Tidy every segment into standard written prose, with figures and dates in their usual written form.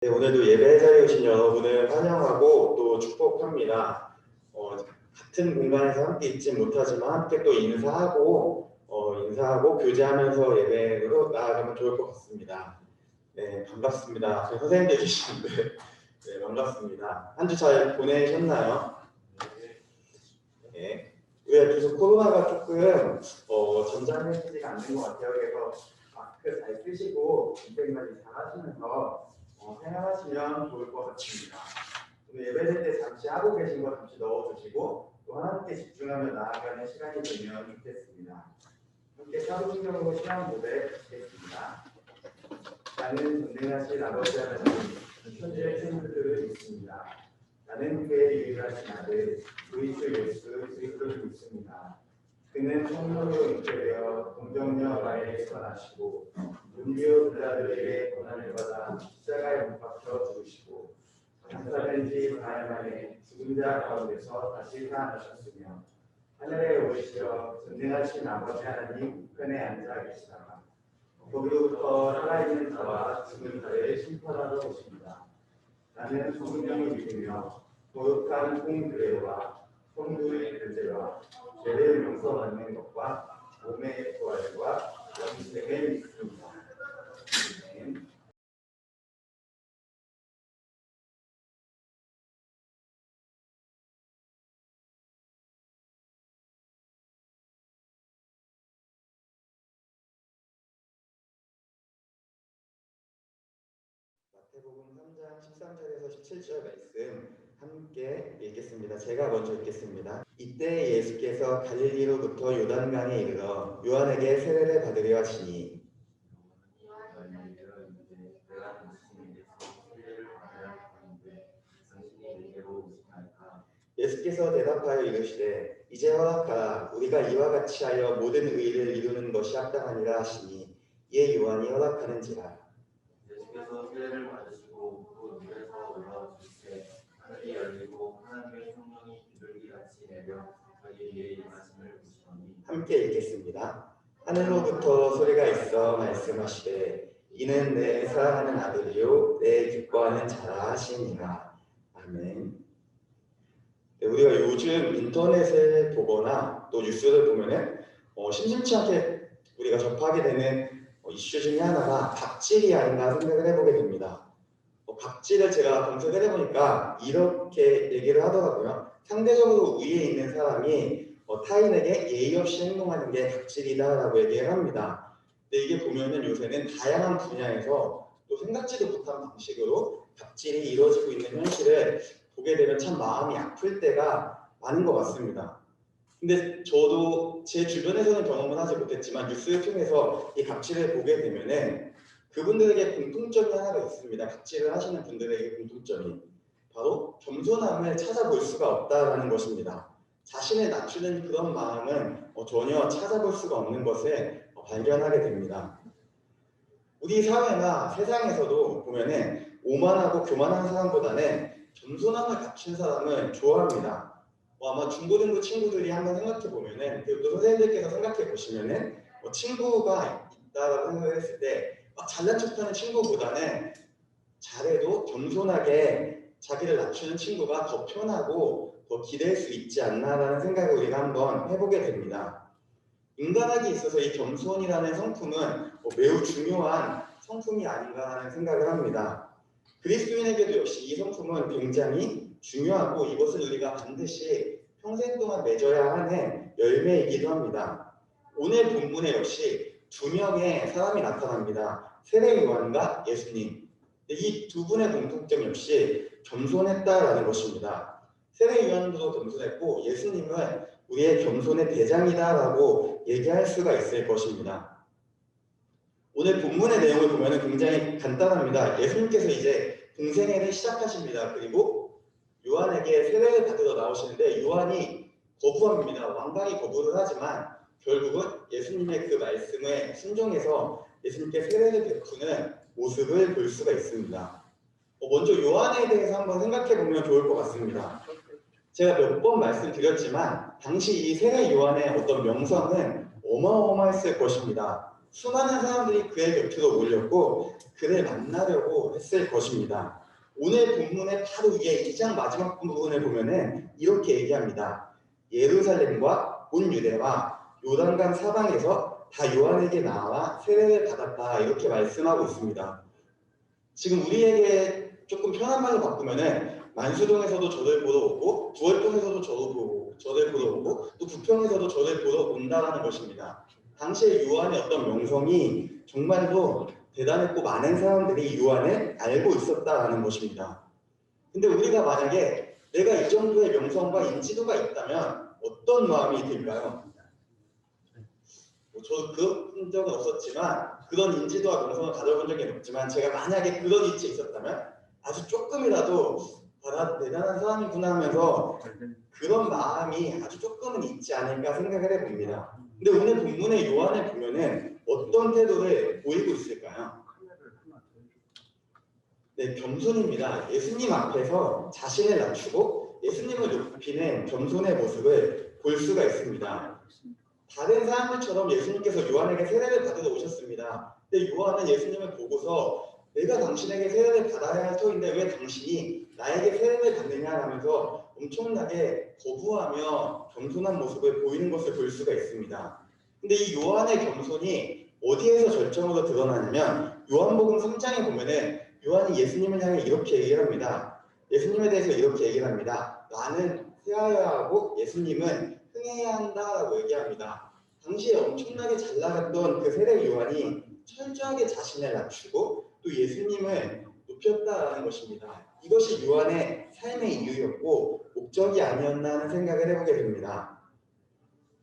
네, 오늘도 예배 자리에 오신 여러분을 환영하고 또 축복합니다. 같은 공간에서 함께 있지 못하지만 함께 또 인사하고 교제하면서 예배로 나아가면 좋을 것 같습니다. 네, 반갑습니다. 저희 선생님들 계시는데 네, 반갑습니다. 한 주 잘 보내셨나요? 네. 우리가 계속 코로나가 조금 전자해지지가 않는 것 같아요. 그래서 마스크 잘 쓰시고 인생관리 잘 하시면서 생활하시면 좋을 것 같습니다. 오늘 예배될 때 잠시 하고 계신 거 잠시 넣어주시고 또 하나님께 집중하며 나아가는 시간이 되면 좋겠습니다. 함께 사도신경으로 시간 고백하겠습니다. 나는 전능하신 아버지 하나님, 천지의 생물들을 믿습니다. 나는 그의 유일하신 아들, 우리 주 예수 그리스도를 믿습니다. 그는 성령으로 잉태되어 동정녀 마리아에서 나시고 본디오 빌라도에게 고난을 받아 십자가에 못 박혀 죽으시고 장사된 지 4일 만에 죽은 자 가운데서 다시 살아나셨으며 하늘에 오르시어 전능하신 아버지 하나님 우편에 앉아 계시다가 거기로부터 살아있는 자와 죽은 자를 심판하러 오십니다. 나는 성령을 믿으며 거룩한 공교회와 성도의 교제와 죄를 용서받는 것과 몸의 부활과 영생을 믿습니다. 아멘. 마태복음 3장 13절에서 17절 말씀 함께 읽겠습니다. 제가 먼저 읽겠습니다. 이때 예수께서 갈릴리로부터 요단강에 이르러 요한에게 세례를 받으려 하시니 예수께서 대답하여 이르시되 이제 허락하라. 우리가 이와 같이 하여 모든 의를 이루는 것이 합당하니라 하시니 이에 요한이 허락하는지라. 예수께서 세례를 받으시고 곧 물에서 올라오실 때 하늘이 열리고 하나님의 성령이 비둘기같이 내려 자기 위에 임하심을 보시더니. 함께 읽겠습니다. 하늘로부터 소리가 있어 말씀하시되 이는 내 사랑하는 아들이요 내 기뻐하는 자라 하시니라. 아멘. 네, 우리가 요즘 인터넷을 보거나 또 뉴스를 보면은 심심치 않게 우리가 접하게 되는 이슈 중에 하나가 갑질이 아닌가 생각을 해보게 됩니다. 갑질을 제가 검색을 해보니까 이렇게 얘기를 하더라고요. 상대적으로 위에 있는 사람이 타인에게 예의 없이 행동하는 게 갑질이다라고 얘기를 합니다. 근데 이게 보면은 요새는 다양한 분야에서 또 생각지도 못한 방식으로 갑질이 이루어지고 있는 현실을 보게 되면 참 마음이 아플 때가 많은 것 같습니다. 근데 저도 제 주변에서는 경험은 하지 못했지만 뉴스를 통해서 이 갑질을 보게 되면은 그분들에게 공통점이 하나가 있습니다. 갑질을 하시는 분들에게 공통점이 바로 겸손함을 찾아볼 수가 없다라는 것입니다. 자신을 낮추는 그런 마음은 전혀 찾아볼 수가 없는 것을 발견하게 됩니다. 우리 사회나 세상에서도 보면은 오만하고 교만한 사람보다는 겸손함을 갖춘 사람을 좋아합니다. 아마 중고등부 친구들이 한번 생각해 보면은, 그리고 또 선생님들께서 생각해 보시면은 친구가 있다라고 생각을 했을 때 잘난 척하는 친구보다는 잘해도 겸손하게 자기를 낮추는 친구가 더 편하고 더 기댈 수 있지 않나라는 생각을 우리가 한번 해보게 됩니다. 인간에게 있어서 이 겸손이라는 성품은 매우 중요한 성품이 아닌가 하는 생각을 합니다. 그리스도인에게도 역시 이 성품은 굉장히 중요하고 이것을 우리가 반드시 평생 동안 맺어야 하는 열매이기도 합니다. 오늘 본문에 역시 두 명의 사람이 나타납니다. 세례 요한과 예수님. 이 두 분의 공통점 역시 겸손했다라는 것입니다. 세례 요한도 겸손했고 예수님은 우리의 겸손의 대장이다라고 얘기할 수가 있을 것입니다. 오늘 본문의 내용을 보면 굉장히 간단합니다. 예수님께서 이제 공생애를 시작하십니다. 그리고 요한에게 세례를 받으러 나오시는데 요한이 거부합니다. 완강히 거부를 하지만 결국은 예수님의 그 말씀에 순종해서 예수님께 세례를 베푸는 모습을 볼 수가 있습니다. 먼저 요한에 대해서 한번 생각해 보면 좋을 것 같습니다. 제가 몇 번 말씀드렸지만 당시 이 세례 요한의 어떤 명성은 어마어마했을 것입니다. 수많은 사람들이 그의 곁으로 몰렸고 그를 만나려고 했을 것입니다. 오늘 본문의 바로 위에 2장 마지막 부분을 보면은 이렇게 얘기합니다. 예루살렘과 온 유대와 요단강 사방에서 다 요한에게 나와 세례를 받았다, 이렇게 말씀하고 있습니다. 지금 우리에게 조금 편한 말로 바꾸면은 만수동에서도 저를 보러 오고 부월동에서도 저를 보러 오고 또 부평에서도 저를 보러 온다는 것입니다. 당시에 요한의 어떤 명성이 정말로 대단했고 많은 사람들이 요한을 알고 있었다는 것입니다. 근데 우리가 만약에 내가 이 정도의 명성과 인지도가 있다면 어떤 마음이 들까요? 저도 그런 적은 없었지만, 그런 인지도와 명성을 가져본 적이 없지만, 제가 만약에 그런 위치에 있었다면 아주 조금이라도 나 대단한 사람이구나 하면서 그런 마음이 아주 조금은 있지 않을까 생각을 해봅니다. 근데 오늘 본문의 요한을 보면은 어떤 태도를 보이고 있을까요? 네, 겸손입니다. 예수님 앞에서 자신을 낮추고 예수님을 높이는 겸손의 모습을 볼 수가 있습니다. 다른 사람들처럼 예수님께서 요한에게 세례를 받으러 오셨습니다. 근데 요한은 예수님을 보고서 내가 당신에게 세례를 받아야 할 터인데 왜 당신이 나에게 세례를 받느냐 하면서 엄청나게 거부하며 겸손한 모습을 보이는 것을 볼 수가 있습니다. 근데 이 요한의 겸손이 어디에서 절정으로 드러나냐면 요한복음 3장에 보면은 요한이 예수님을 향해 이렇게 얘기를 합니다. 예수님에 대해서 이렇게 얘기를 합니다. 나는 세하여야 하고 예수님은 흥해야 한다라고 얘기합니다. 당시에 엄청나게 잘 나갔던 그 세례 요한이 철저하게 자신을 낮추고 또 예수님을 높였다라는 것입니다. 이것이 요한의 삶의 이유였고 목적이 아니었나 하는 생각을 해보게 됩니다.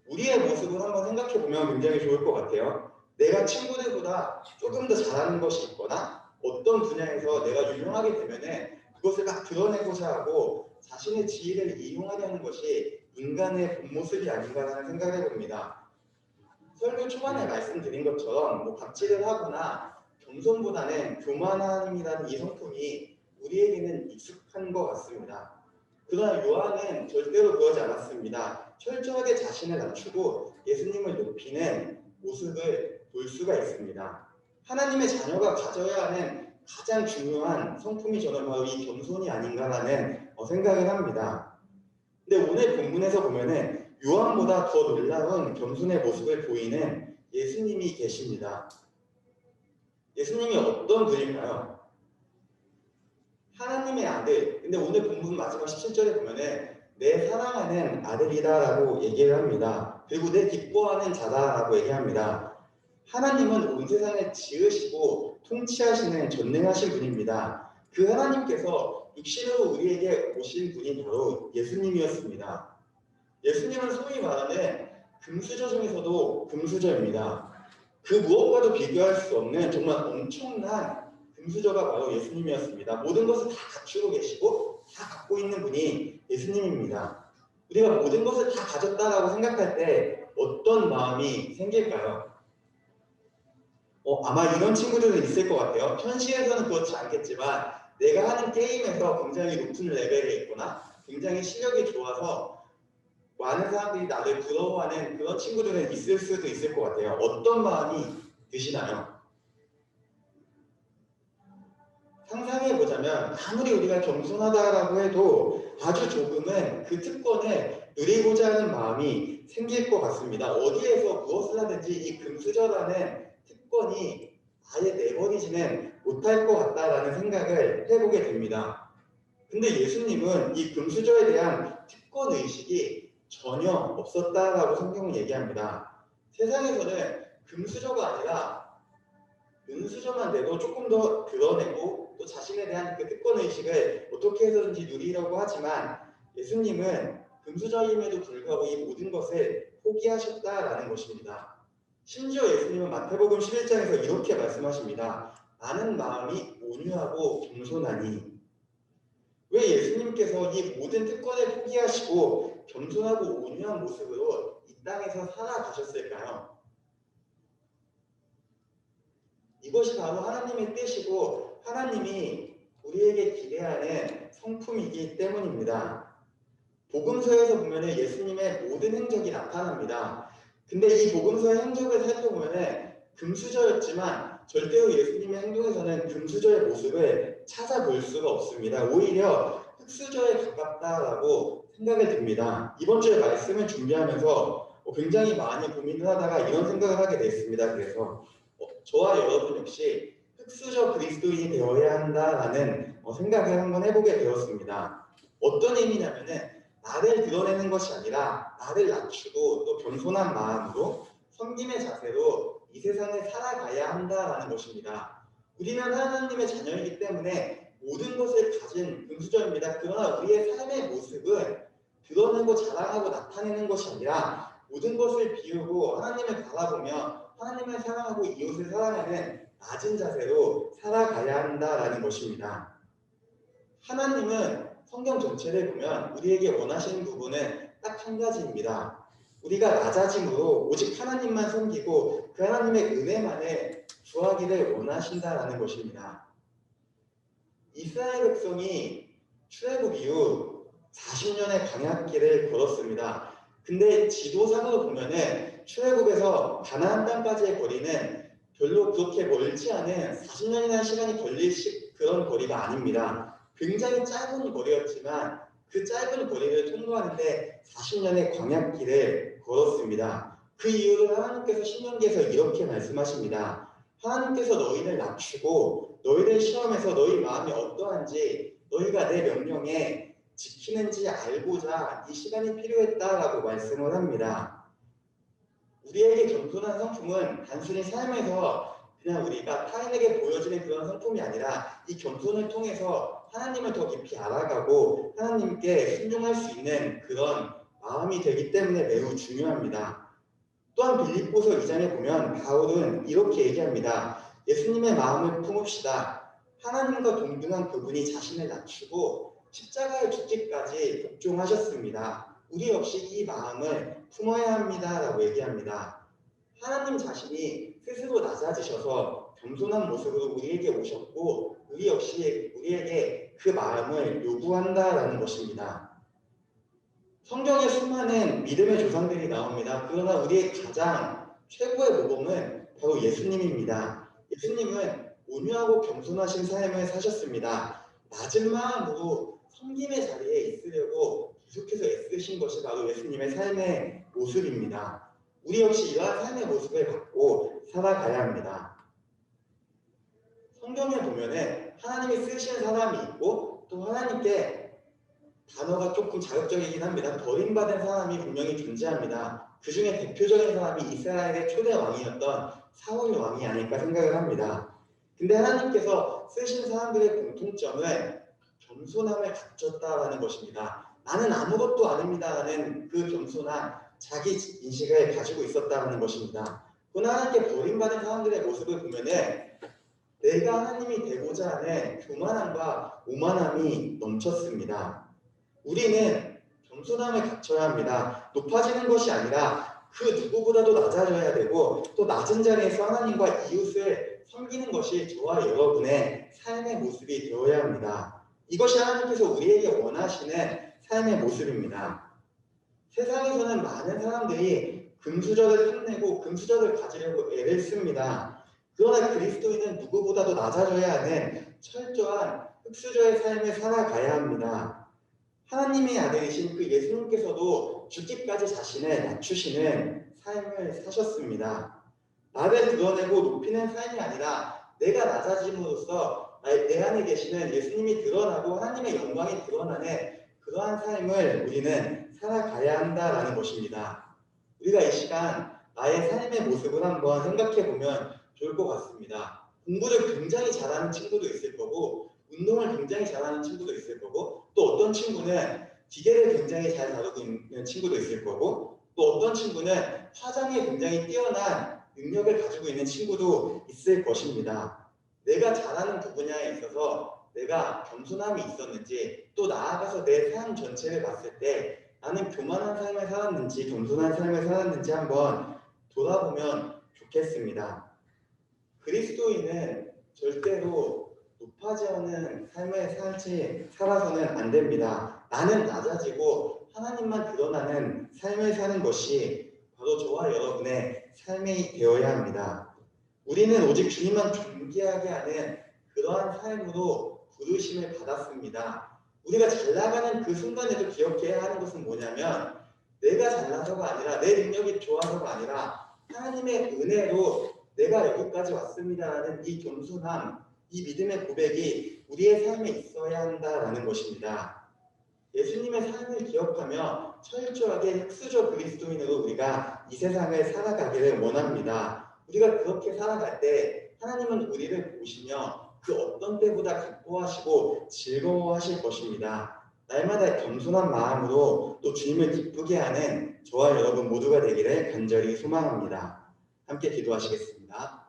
우리의 모습을 한번 생각해 보면 굉장히 좋을 것 같아요. 내가 친구들보다 조금 더 잘하는 것이 있거나 어떤 분야에서 내가 유명하게 되면은 그것을 막 드러내고자 하고 자신의 지위를 이용하려는 것이 인간의 본 모습이 아닌가라는 생각을 해봅니다. 설교 초반에 말씀드린 것처럼 갑질을 하거나 겸손보다는 교만함이라는 이 성품이 우리에게는 익숙한 것 같습니다. 그러나 요한은 절대로 그러지 않았습니다. 철저하게 자신을 낮추고 예수님을 높이는 모습을 볼 수가 있습니다. 하나님의 자녀가 가져야 하는 가장 중요한 성품이 저는 바로 이 겸손이 아닌가라는 생각을 합니다. 근데 오늘 본문에서 보면은 요한보다 더 놀라운 겸손의 모습을 보이는 예수님이 계십니다. 예수님이 어떤 분일까요? 하나님의 아들. 근데 오늘 본문 마지막 17절에 보면은 내 사랑하는 아들이다라고 얘기를 합니다. 그리고 내 기뻐하는 자다라고 얘기합니다. 하나님은 온 세상을 지으시고 통치하시는 전능하신 분입니다. 그 하나님께서 육신으로 우리에게 오신 분이 바로 예수님이었습니다. 예수님은 소위 말하는 금수저 중에서도 금수저입니다. 그 무엇과도 비교할 수 없는 정말 엄청난 금수저가 바로 예수님이었습니다. 모든 것을 다 갖추고 계시고 다 갖고 있는 분이 예수님입니다. 우리가 모든 것을 다 가졌다라고 생각할 때 어떤 마음이 생길까요? 아마 이런 친구들은 있을 것 같아요. 현실에서는 그렇지 않겠지만 내가 하는 게임에서 굉장히 높은 레벨에 있거나 굉장히 실력이 좋아서 많은 사람들이 나를 부러워하는 그런 친구들은 있을 수도 있을 것 같아요. 어떤 마음이 드시나요? 상상해보자면 아무리 우리가 겸손하다라고 해도 아주 조금은 그 특권을 누리고자 하는 마음이 생길 것 같습니다. 어디에서 무엇을 하든지 이 금수저라는 특권이 아예 내버리지는 못할 것 같다라는 생각을 해보게 됩니다. 근데 예수님은 이 금수저에 대한 특권 의식이 전혀 없었다라고 성경은 얘기합니다. 세상에서는 금수저가 아니라 은수저만 돼도 조금 더 드러내고 또 자신에 대한 그 특권 의식을 어떻게 해서든지 누리려고 하지만 예수님은 금수저임에도 불구하고 이 모든 것을 포기하셨다라는 것입니다. 심지어 예수님은 마태복음 11장에서 이렇게 말씀하십니다. 나는 마음이 온유하고 겸손하니. 왜 예수님께서 이 모든 특권을 포기하시고 겸손하고 온유한 모습으로 이 땅에서 살아가셨을까요? 이것이 바로 하나님의 뜻이고 하나님이 우리에게 기대하는 성품이기 때문입니다. 복음서에서 보면 예수님의 모든 행적이 나타납니다. 근데 이 복음서의 행적을 살펴보면 금수저였지만 절대로 예수님의 행동에서는 금수저의 모습을 찾아볼 수가 없습니다. 오히려 흙수저에 가깝다라고 생각이 듭니다. 이번 주에 말씀을 준비하면서 굉장히 많이 고민을 하다가 이런 생각을 하게 됐습니다. 그래서 저와 여러분 역시 흙수저 그리스도인이 되어야 한다라는 생각을 한번 해보게 되었습니다. 어떤 의미냐면은 나를 드러내는 것이 아니라 나를 낮추고 또 겸손한 마음으로 섬김의 자세로 이 세상을 살아가야 한다라는 것입니다. 우리는 하나님의 자녀이기 때문에 모든 것을 가진 금수저입니다. 그러나 우리의 삶의 모습은 드러내고 자랑하고 나타내는 것이 아니라 모든 것을 비우고 하나님을 바라보며 하나님을 사랑하고 이웃을 사랑하는 낮은 자세로 살아가야 한다라는 것입니다. 하나님은 성경 전체를 보면 우리에게 원하시는 부분은 딱 한 가지입니다. 우리가 낮아짐으로 오직 하나님만 섬기고 그 하나님의 은혜만을 구하기를 원하신다라는 것입니다. 이스라엘 백성이 출애굽 이후 40년의 광야길을 걸었습니다. 근데 지도상으로 보면은 출애굽에서 가나안 땅까지의 거리는 별로 그렇게 멀지 않은 40년이라는 시간이 걸릴 그런 거리가 아닙니다. 굉장히 짧은 거리였지만 그 짧은 거리를 통과하는데 40년의 광야길을 걸었습니다. 그 이유를 하나님께서 신명기에서 이렇게 말씀하십니다. 하나님께서 너희를 낮추고 너희를 시험해서 너희 마음이 어떠한지 너희가 내 명령에 지키는지 알고자 이 시간이 필요했다라고 말씀을 합니다. 우리에게 겸손한 성품은 단순히 삶에서 그냥 우리가 타인에게 보여지는 그런 성품이 아니라 이 겸손을 통해서 하나님을 더 깊이 알아가고 하나님께 순종할 수 있는 그런 마음이 되기 때문에 매우 중요합니다. 또한 빌립보서 2장에 보면 바울은 이렇게 얘기합니다. 예수님의 마음을 품읍시다. 하나님과 동등한 그분이 자신을 낮추고 십자가에 죽기까지 복종하셨습니다. 우리 역시 이 마음을 품어야 합니다 라고 얘기합니다. 하나님 자신이 스스로 낮아지셔서 겸손한 모습으로 우리에게 오셨고 우리 역시 우리에게 그 마음을 요구한다라는 것입니다. 성경에 수많은 믿음의 조상들이 나옵니다. 그러나 우리의 가장 최고의 모범은 바로 예수님입니다. 예수님은 온유하고 겸손하신 삶을 사셨습니다. 낮은 마음으로 섬김의 자리에 있으려고 계속해서 애쓰신 것이 바로 예수님의 삶의 모습입니다. 우리 역시 이러한 삶의 모습을 갖고 살아가야 합니다. 성경에 보면은 하나님이 쓰시는 사람이 있고 또 하나님께 단어가 조금 자극적이긴 합니다. 버림받은 사람이 분명히 존재합니다. 그 중에 대표적인 사람이 이스라엘의 초대 왕이었던 사울 왕이 아닐까 생각을 합니다. 근데 하나님께서 쓰신 사람들의 공통점은 겸손함을 갖췄다라는 것입니다. 나는 아무것도 아닙니다라는 그 겸손한 자기 인식을 가지고 있었다는 것입니다. 그러나 하나님께 버림받은 사람들의 모습을 보면은 내가 하나님이 되고자 하는 교만함과 오만함이 넘쳤습니다. 우리는 겸손함을 갖춰야 합니다. 높아지는 것이 아니라 그 누구보다도 낮아져야 되고 또 낮은 자리에서 하나님과 이웃을 섬기는 것이 저와 여러분의 삶의 모습이 되어야 합니다. 이것이 하나님께서 우리에게 원하시는 삶의 모습입니다. 세상에서는 많은 사람들이 금수저를 탐내고 금수저를 가지려고 애를 씁니다. 그러나 그리스도인은 누구보다도 낮아져야 하는 철저한 흙수저의 삶을 살아가야 합니다. 하나님의 아들이신 그 예수님께서도 죽기까지 자신을 낮추시는 삶을 사셨습니다. 나를 드러내고 높이는 삶이 아니라 내가 낮아짐으로써 내 안에 계시는 예수님이 드러나고 하나님의 영광이 드러나는 그러한 삶을 우리는 살아가야 한다라는 것입니다. 우리가 이 시간 나의 삶의 모습을 한번 생각해 보면 좋을 것 같습니다. 공부를 굉장히 잘하는 친구도 있을 거고 운동을 굉장히 잘하는 친구도 있을 거고 또 어떤 친구는 기계를 굉장히 잘 다루고 있는 친구도 있을 거고 또 어떤 친구는 화장에 굉장히 뛰어난 능력을 가지고 있는 친구도 있을 것입니다. 내가 잘하는 그 분야에 있어서 내가 겸손함이 있었는지 또 나아가서 내 삶 전체를 봤을 때 나는 교만한 삶을 살았는지 겸손한 삶을 살았는지 한번 돌아보면 좋겠습니다. 그리스도인은 절대로 높아지는 삶을 살아서는 안 됩니다. 나는 낮아지고 하나님만 드러나는 삶을 사는 것이 바로 저와 여러분의 삶이 되어야 합니다. 우리는 오직 주님만 존귀하게 하는 그러한 삶으로 부르심을 받았습니다. 우리가 잘 나가는 그 순간에도 기억해야 하는 것은 뭐냐면 내가 잘나서가 아니라 내 능력이 좋아서가 아니라 하나님의 은혜로 내가 여기까지 왔습니다라는 이 겸손함, 이 믿음의 고백이 우리의 삶에 있어야 한다라는 것입니다. 예수님의 삶을 기억하며 철저하게 흑수저 그리스도인으로 우리가 이 세상을 살아가기를 원합니다. 우리가 그렇게 살아갈 때 하나님은 우리를 보시며 그 어떤 때보다 기뻐하시고 즐거워하실 것입니다. 날마다 겸손한 마음으로 또 주님을 기쁘게 하는 저와 여러분 모두가 되기를 간절히 소망합니다. 함께 기도하시겠습니다.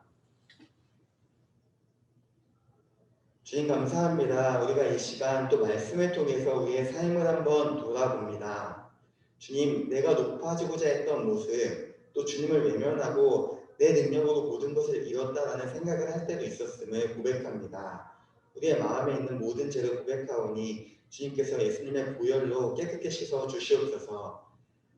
주님 감사합니다. 우리가 이 시간 또 말씀을 통해서 우리의 삶을 한번 돌아봅니다. 주님, 내가 높아지고자 했던 모습, 또 주님을 외면하고 내 능력으로 모든 것을 이뤘다라는 생각을 할 때도 있었음을 고백합니다. 우리의 마음에 있는 모든 죄를 고백하오니 주님께서 예수님의 보혈로 깨끗게 씻어 주시옵소서.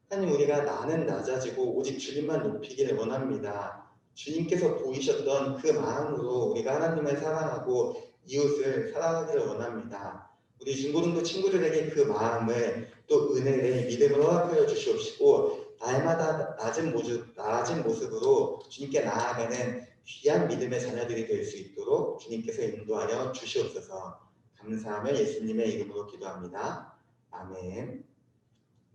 하나님, 우리가 나는 낮아지고 오직 주님만 높이기를 원합니다. 주님께서 보이셨던 그 마음으로 우리가 하나님을 사랑하고 이웃을 사랑하기를 원합니다. 우리 중고등부 친구들에게 그 마음을 또 은혜를 믿음으로 허락하여 주시옵시고 날마다 낮은 모습으로 주님께 나아가는 귀한 믿음의 자녀들이 될 수 있도록 주님께서 인도하여 주시옵소서. 감사하며 예수님의 이름으로 기도합니다. 아멘.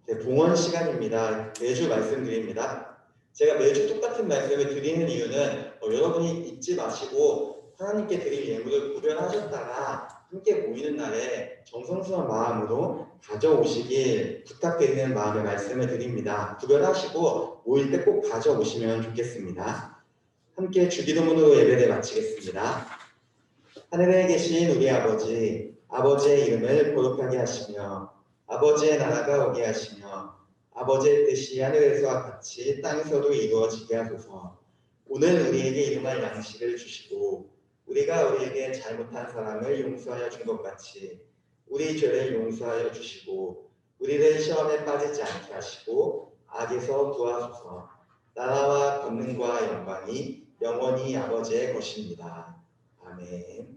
네, 봉헌 시간입니다. 매주 말씀드립니다. 제가 매주 똑같은 말씀을 드리는 이유는 여러분이 잊지 마시고 하나님께 드릴 예물을 구별하셨다가 함께 모이는 날에 정성스러운 마음으로 가져오시길 부탁드리는 마음의 말씀을 드립니다. 구별하시고 모일 때 꼭 가져오시면 좋겠습니다. 함께 주기도문으로 예배를 마치겠습니다. 하늘에 계신 우리 아버지, 아버지의 이름을 거룩하게 하시며 아버지의 나라가 오게 하시며 아버지의 뜻이 하늘에서와 같이 땅에서도 이루어지게 하소서. 오늘 우리에게 일용할 양식을 주시고 우리가 우리에게 잘못한 사람을 용서하여 준 것 같이 우리 죄를 용서하여 주시고 우리를 시험에 빠지지 않게 하시고 악에서 구하소서. 나라와 권능과 영광이 영원히 아버지의 것입니다. 아멘.